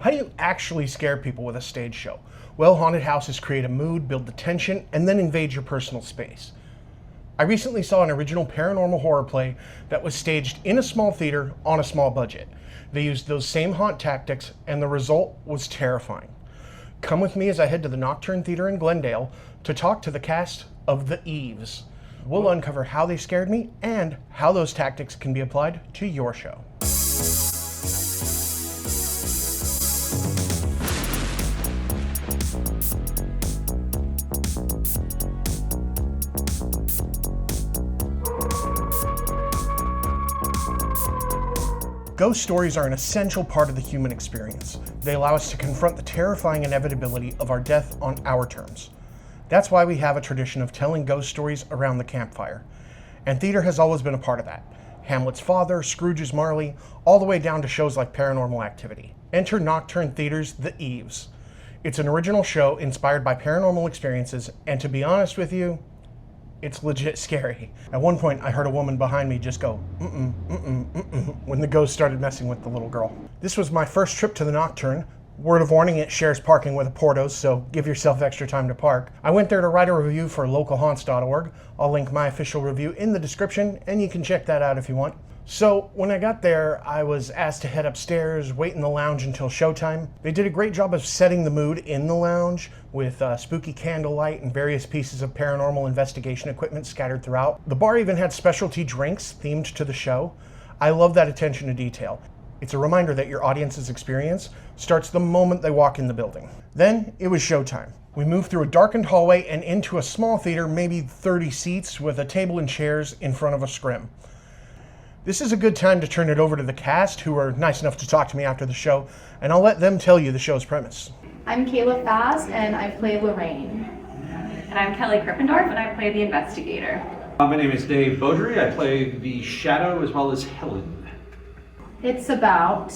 How do you actually scare people with a stage show? Well, haunted houses create a mood, build the tension, and then invade your personal space. I recently saw an original paranormal horror play that was staged in a small theater on a small budget. They used those same haunt tactics, and the result was terrifying. Come with me as I head to the Nocturne Theatre in Glendale to talk to the cast of the Eaves. We'll uncover how they scared me and how those tactics can be applied to your show. Ghost stories are an essential part of the human experience. They allow us to confront the terrifying inevitability of our death on our terms. That's why we have a tradition of telling ghost stories around the campfire. And theater has always been a part of that. Hamlet's Father, Scrooge's Marley, all the way down to shows like Paranormal Activity. Enter Nocturne Theatre's The Eaves. It's an original show inspired by paranormal experiences, and to be honest with you, it's legit scary. At one point, I heard a woman behind me just go, when the ghost started messing with the little girl. This was my first trip to the Nocturne. Word of warning, it shares parking with a Portos, so give yourself extra time to park. I went there to write a review for localhaunts.org. I'll link my official review in the description, and you can check that out if you want. So when I got there, I was asked to head upstairs, wait in the lounge until showtime. They did a great job of setting the mood in the lounge with spooky candlelight and various pieces of paranormal investigation equipment scattered throughout. The bar even had specialty drinks themed to the show. I love that attention to detail. It's a reminder that your audience's experience starts the moment they walk in the building. Then it was showtime. We moved through a darkened hallway and into a small theater, maybe 30 seats, with a table and chairs in front of a scrim. This is a good time to turn it over to the cast, who were nice enough to talk to me after the show, and I'll let them tell you the show's premise. I'm Kayla Fast, and I play Lorraine. And I'm Kelly Krippendorf, and I play the investigator. My name is Dave Beaudry. I play the Shadow as well as Helen. It's about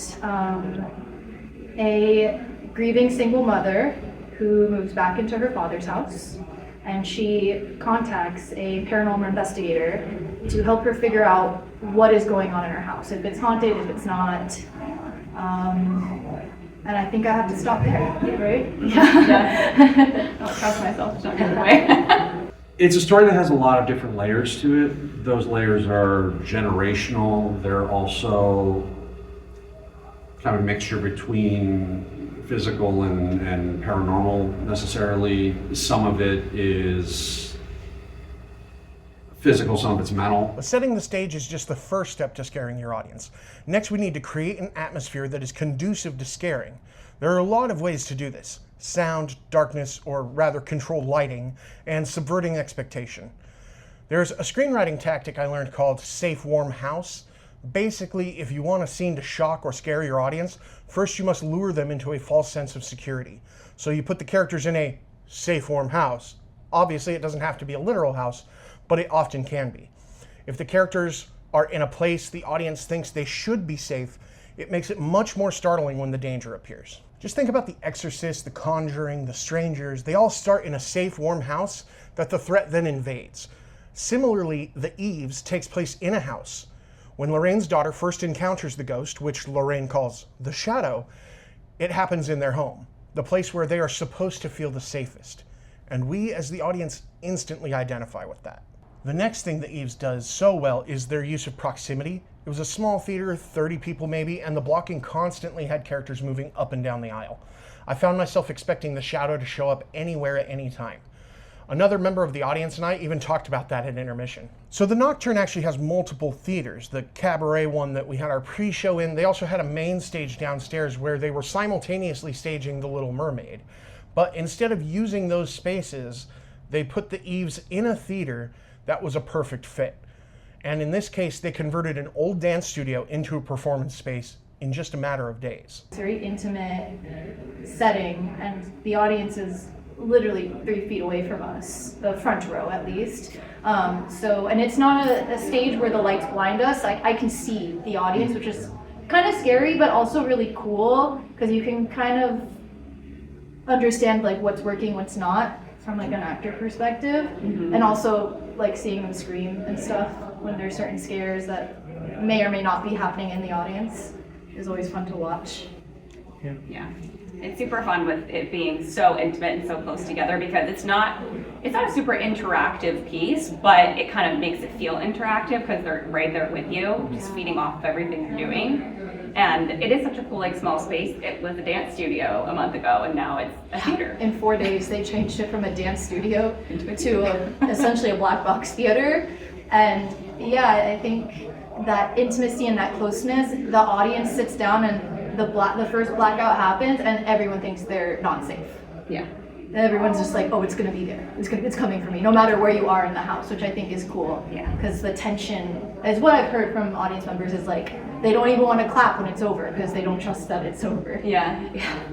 a grieving single mother who moves back into her father's house, and she contacts a paranormal investigator to help her figure out what is going on in her house, if it's haunted, if it's not. And I think I have to stop there, right? Yeah. I don't trust myself to not get away. It's a story that has a lot of different layers to it. Those layers are generational. They're also kind of a mixture between physical and paranormal necessarily. Some of it is physical, some of it's mental. But setting the stage is just the first step to scaring your audience. Next, we need to create an atmosphere that is conducive to scaring. There are a lot of ways to do this: sound, darkness, or rather controlled lighting, and subverting expectation. There's a screenwriting tactic I learned called safe, warm house. Basically, if you want a scene to shock or scare your audience, first you must lure them into a false sense of security. So you put the characters in a safe, warm house. Obviously, it doesn't have to be a literal house, but it often can be. If the characters are in a place the audience thinks they should be safe, it makes it much more startling when the danger appears. Just think about The Exorcist, The Conjuring, The Strangers. They all start in a safe, warm house that the threat then invades. Similarly, The Eaves takes place in a house. When Lorraine's daughter first encounters the ghost, which Lorraine calls the Shadow, it happens in their home, the place where they are supposed to feel the safest. And we, as the audience, instantly identify with that. The next thing that Eaves does so well is their use of proximity. It was a small theater, 30 people maybe, and the blocking constantly had characters moving up and down the aisle. I found myself expecting the Shadow to show up anywhere at any time. Another member of the audience and I even talked about that at intermission. So the Nocturne actually has multiple theaters. The Cabaret one that we had our pre-show in, they also had a main stage downstairs where they were simultaneously staging The Little Mermaid. But instead of using those spaces, they put the Eaves in a theater that was a perfect fit. And in this case, they converted an old dance studio into a performance space in just a matter of days. It's a very intimate setting, and the audience is literally 3 feet away from us, the front row at least. And it's not a stage where the lights blind us. I can see the audience, which is kind of scary, but also really cool, because you can kind of understand like what's working, what's not, from like an actor perspective. And also like seeing them scream and stuff when there's certain scares that may or may not be happening in the audience is always fun to watch. Yeah. It's super fun with it being so intimate and so close together because it's not a super interactive piece, but it kind of makes it feel interactive because they're right there with you, just feeding off of everything you're doing. And it is such a cool, like, small space. It was a dance studio a month ago, and now it's a theater. In 4 days, they changed it from a dance studio to essentially a black box theater. And yeah, I think that intimacy and that closeness, the audience sits down and the first blackout happens, and everyone thinks they're not safe. Yeah. And everyone's just like, oh, it's gonna be there. It's coming for me, no matter where you are in the house, which I think is cool. Yeah. Because the tension, is what I've heard from audience members, is like they don't even want to clap when it's over because they don't trust that it's over. Yeah.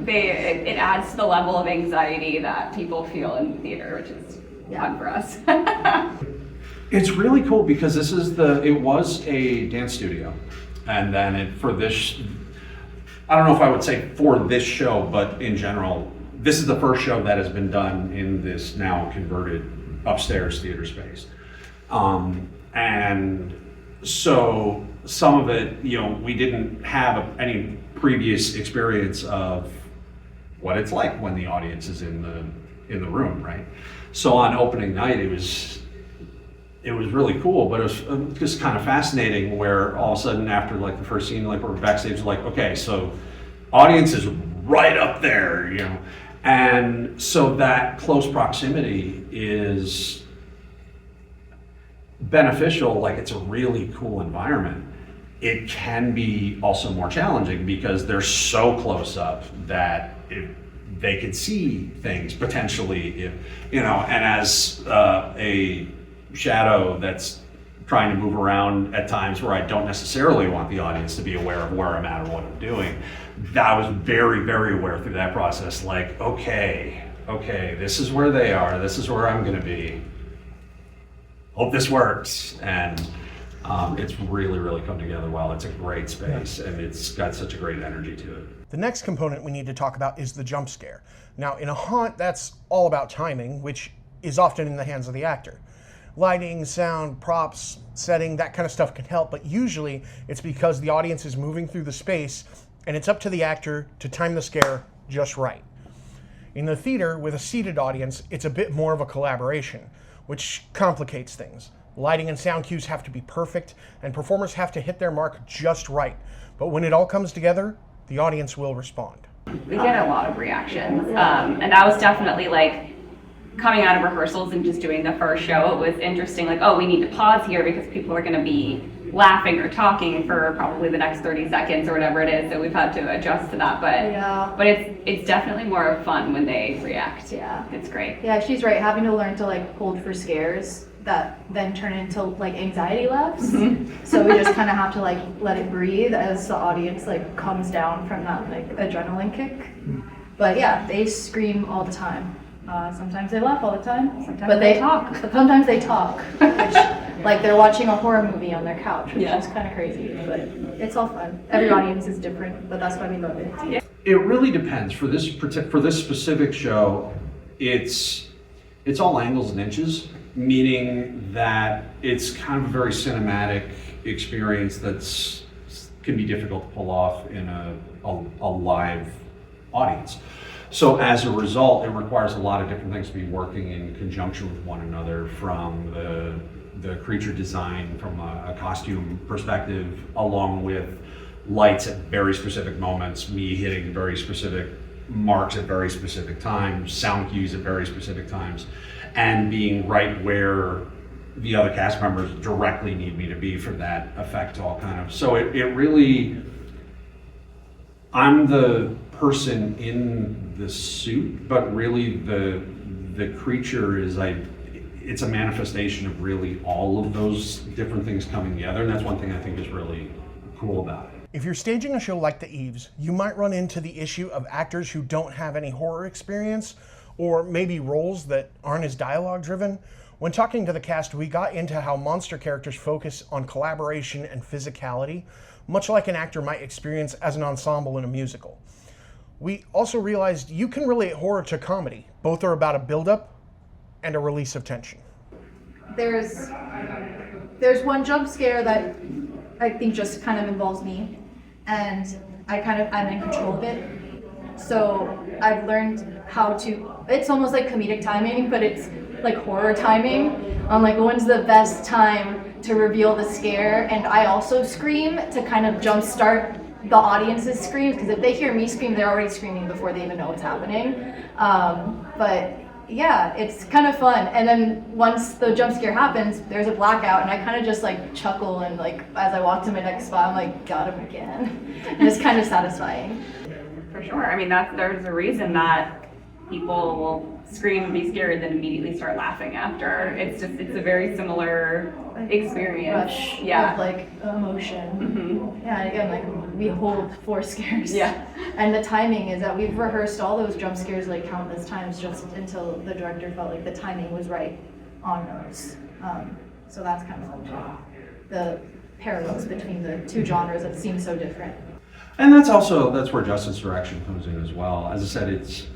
It adds to the level of anxiety that people feel in theater, which is fun for us. It's really cool because it was a dance studio, and then I don't know if I would say for this show, but in general, this is the first show that has been done in this now converted upstairs theater space. And so some of it, we didn't have any previous experience of what it's like when the audience is in the room, right? So on opening night, it was really cool, but it was just kind of fascinating where all of a sudden after like the first scene, like we're backstage, like, okay, so audience is right up there, and so that close proximity is beneficial. Like, it's a really cool environment. It can be also more challenging because they're so close up that they could see things potentially, and as a shadow that's trying to move around at times where I don't necessarily want the audience to be aware of where I'm at or what I'm doing. I was very, very aware through that process, like, okay, this is where they are, this is where I'm gonna be. Hope this works. And it's really, really come together well. It's a great space, and it's got such a great energy to it. The next component we need to talk about is the jump scare. Now, in a haunt, that's all about timing, which is often in the hands of the actor. Lighting, sound, props, setting, that kind of stuff can help, but usually it's because the audience is moving through the space and it's up to the actor to time the scare just right. In the theater, with a seated audience, it's a bit more of a collaboration, which complicates things. Lighting and sound cues have to be perfect, and performers have to hit their mark just right. But when it all comes together, the audience will respond. We get a lot of reactions, and that was definitely like, coming out of rehearsals and just doing the first show, it was interesting, like, oh, we need to pause here because people are going to be laughing or talking for probably the next 30 seconds or whatever it is, so we've had to adjust to that, but it's definitely more fun when they react. Yeah. It's great. Yeah, she's right. Having to learn to like hold for scares that then turn into like anxiety laughs. Mm-hmm. So we just kind of have to like let it breathe as the audience like comes down from that like adrenaline kick. But yeah, they scream all the time. Sometimes they laugh all the time. Sometimes they talk. Sometimes they talk, which, like they're watching a horror movie on their couch, which is kind of crazy, but it's all fun. Every audience is different, but that's why we love it. Yeah. It really depends. For this specific show, it's all angles and inches, meaning that it's kind of a very cinematic experience that's can be difficult to pull off in a live audience. So as a result, it requires a lot of different things to be working in conjunction with one another, from the creature design, from a costume perspective, along with lights at very specific moments, me hitting very specific marks at very specific times, sound cues at very specific times, and being right where the other cast members directly need me to be for that effect to all kind of. So it really, I'm the person in the suit, but really the creature is it's a manifestation of really all of those different things coming together, and that's one thing I think is really cool about it. If you're staging a show like the Eaves, you might run into the issue of actors who don't have any horror experience, or maybe roles that aren't as dialogue driven. When talking to the cast, we got into how monster characters focus on collaboration and physicality, much like an actor might experience as an ensemble in a musical. We also realized you can relate horror to comedy. Both are about a buildup and a release of tension. There's one jump scare that I think just kind of involves me, and I'm in control of it. So I've learned how to, it's almost like comedic timing, but it's like horror timing on like when's the best time to reveal the scare. And I also scream to kind of jumpstart the audience's screams, because if they hear me scream, they're already screaming before they even know what's happening. But yeah, it's kind of fun. And then once the jump scare happens, there's a blackout, and I kind of just like chuckle, and like as I walk to my next spot, I'm like, got him again. And it's kind of satisfying. For sure. I mean, there's a reason that people will scream and be scared, then immediately start laughing after. It's a very similar experience. Rush Yeah. of like emotion. Mm-hmm. Yeah, and again, like we hold 4 scares. Yeah. And the timing is that we've rehearsed all those jump scares like countless times just until the director felt like the timing was right on those. So that's kind of fun too. The parallels between the two genres that seem so different. And that's where Justin's direction comes in as well. As I said,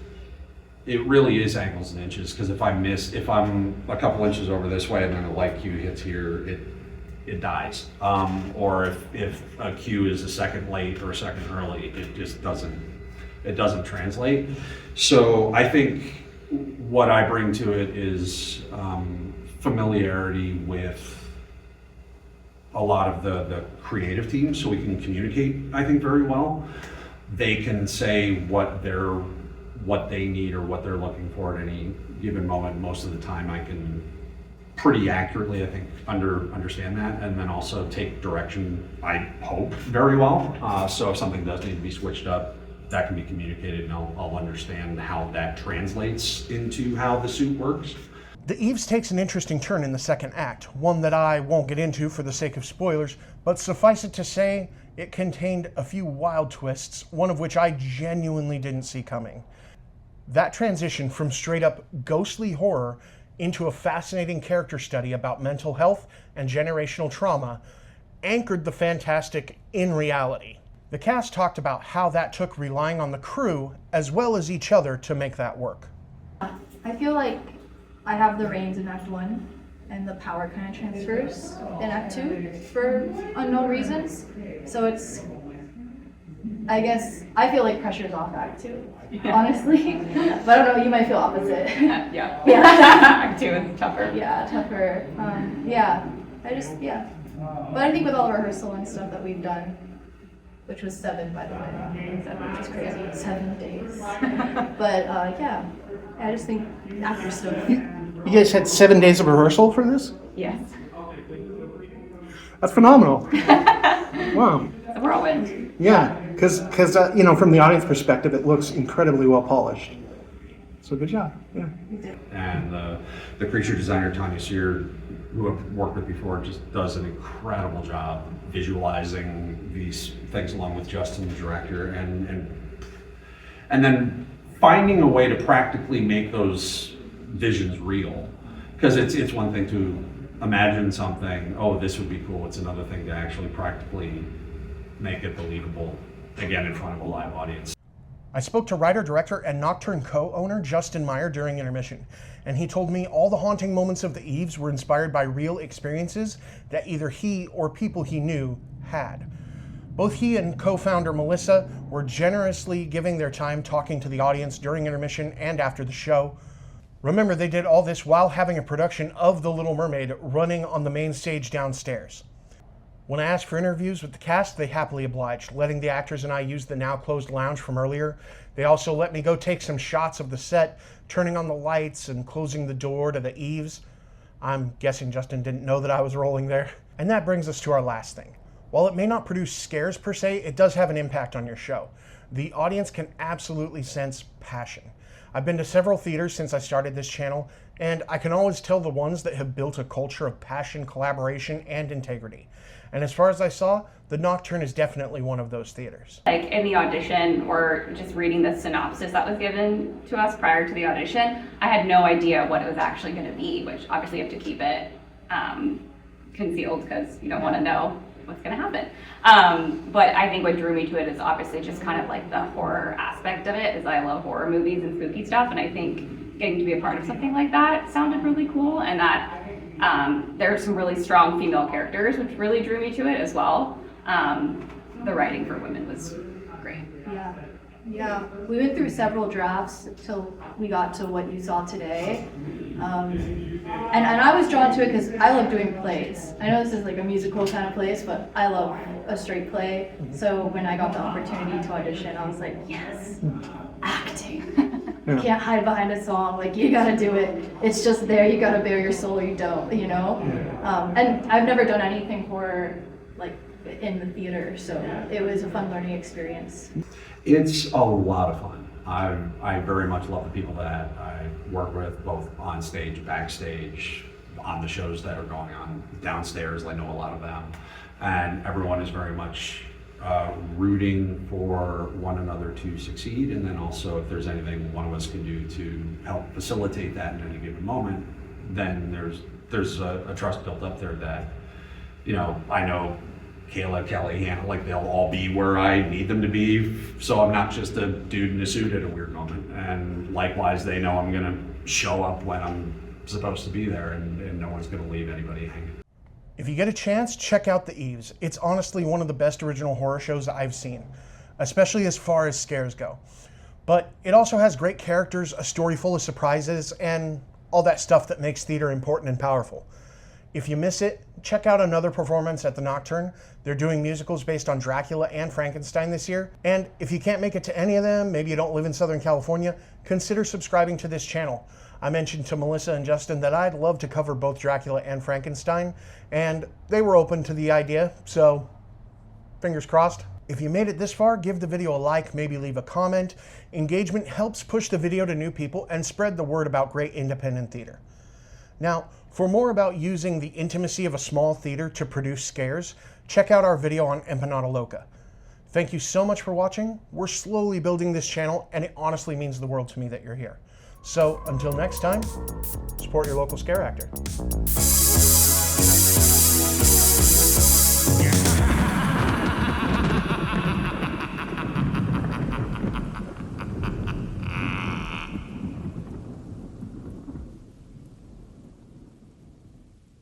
it really is angles and inches, because if I'm a couple inches over this way and then a light cue hits here, it dies. Or if a cue is a second late or a second early, it just doesn't translate. So I think what I bring to it is familiarity with a lot of the creative teams, so we can communicate, I think, very well. They can say what they need or what they're looking for at any given moment. Most of the time I can pretty accurately, I think, understand that, and then also take direction, I hope, very well. So if something does need to be switched up, that can be communicated, and I'll understand how that translates into how the suit works. The Eaves takes an interesting turn in the second act, one that I won't get into for the sake of spoilers, but suffice it to say, it contained a few wild twists, one of which I genuinely didn't see coming. That transition from straight up ghostly horror into a fascinating character study about mental health and generational trauma anchored the fantastic in reality. The cast talked about how that took relying on the crew as well as each other to make that work. I feel like I have the reins in Act 1, and the power kind of transfers in Act 2 for unknown reasons. So it's, I guess, I feel like pressure's off Act 2, honestly. But I don't know, you might feel opposite. Yeah. Yeah. Act 2 is tougher. Yeah, tougher. But I think with all the rehearsal and stuff that we've done, which was 7, by the way, which is crazy, 7 days. But I just think actor stuff. You guys had 7 days of rehearsal for this? Yes. That's phenomenal. Wow. It's a whirlwind. Yeah, because from the audience perspective, it looks incredibly well polished. So good job. Yeah. And the creature designer, Tanya Sear, who I've worked with before, just does an incredible job visualizing these things along with Justin, the director, and then finding a way to practically make those visions real. Because it's one thing to imagine something, oh, this would be cool. It's another thing to actually practically make it believable, again, in front of a live audience. I spoke to writer, director, and Nocturne co-owner Justin Meyer during intermission, and he told me all the haunting moments of the Eaves were inspired by real experiences that either he or people he knew had. Both he and co-founder Melissa were generously giving their time talking to the audience during intermission and after the show. Remember, they did all this while having a production of The Little Mermaid running on the main stage downstairs. When I asked for interviews with the cast, they happily obliged, letting the actors and I use the now closed lounge from earlier. They also let me go take some shots of the set, turning on the lights and closing the door to the Eaves. I'm guessing Justin didn't know that I was rolling there. And that brings us to our last thing. While it may not produce scares per se, it does have an impact on your show. The audience can absolutely sense passion. I've been to several theaters since I started this channel, and I can always tell the ones that have built a culture of passion, collaboration, and integrity. And as far as I saw, the Nocturne is definitely one of those theaters. Like in the audition, or just reading the synopsis that was given to us prior to the audition, I had no idea what it was actually going to be, which obviously you have to keep it concealed because you don't want to know what's going to happen. But I think what drew me to it is obviously just kind of like the horror aspect of it, is I love horror movies and spooky stuff, and I think getting to be a part of something like that sounded really cool, and that there are some really strong female characters, which really drew me to it as well. The writing for women was great. Yeah. Yeah, we went through several drafts till we got to what you saw today. And I was drawn to it because I love doing plays. I know this is like a musical kind of place, but I love a straight play. So when I got the opportunity to audition, I was like, yes, acting. You can't hide behind a song, like you gotta do it. It's just there, you gotta bare your soul or you don't, you know? And I've never done anything horror like in the theater, so it was a fun learning experience. It's a lot of fun. I very much love the people that I work with, both on stage, backstage, on the shows that are going on downstairs. I know a lot of them, and everyone is very much rooting for one another to succeed. And then also, if there's anything one of us can do to help facilitate that in any given moment, then there's a trust built up there that, you know, I know Kayla, Kelly, Hannah, like they'll all be where I need them to be, so I'm not just a dude in a suit at a weird moment. And likewise, they know I'm gonna show up when I'm supposed to be there, and no one's gonna leave anybody hanging. If you get a chance, check out The Eaves. It's honestly one of the best original horror shows I've seen, especially as far as scares go. But it also has great characters, a story full of surprises, and all that stuff that makes theater important and powerful. If you miss it, check out another performance at the Nocturne. They're doing musicals based on Dracula and Frankenstein this year. And if you can't make it to any of them, maybe you don't live in Southern California, consider subscribing to this channel. I mentioned to Melissa and Justin that I'd love to cover both Dracula and Frankenstein, and they were open to the idea, so fingers crossed. If you made it this far, give the video a like, maybe leave a comment. Engagement helps push the video to new people and spread the word about great independent theater. Now, for more about using the intimacy of a small theater to produce scares, check out our video on Empanada Loca. Thank you so much for watching. We're slowly building this channel, and it honestly means the world to me that you're here. So until next time, support your local scare actor.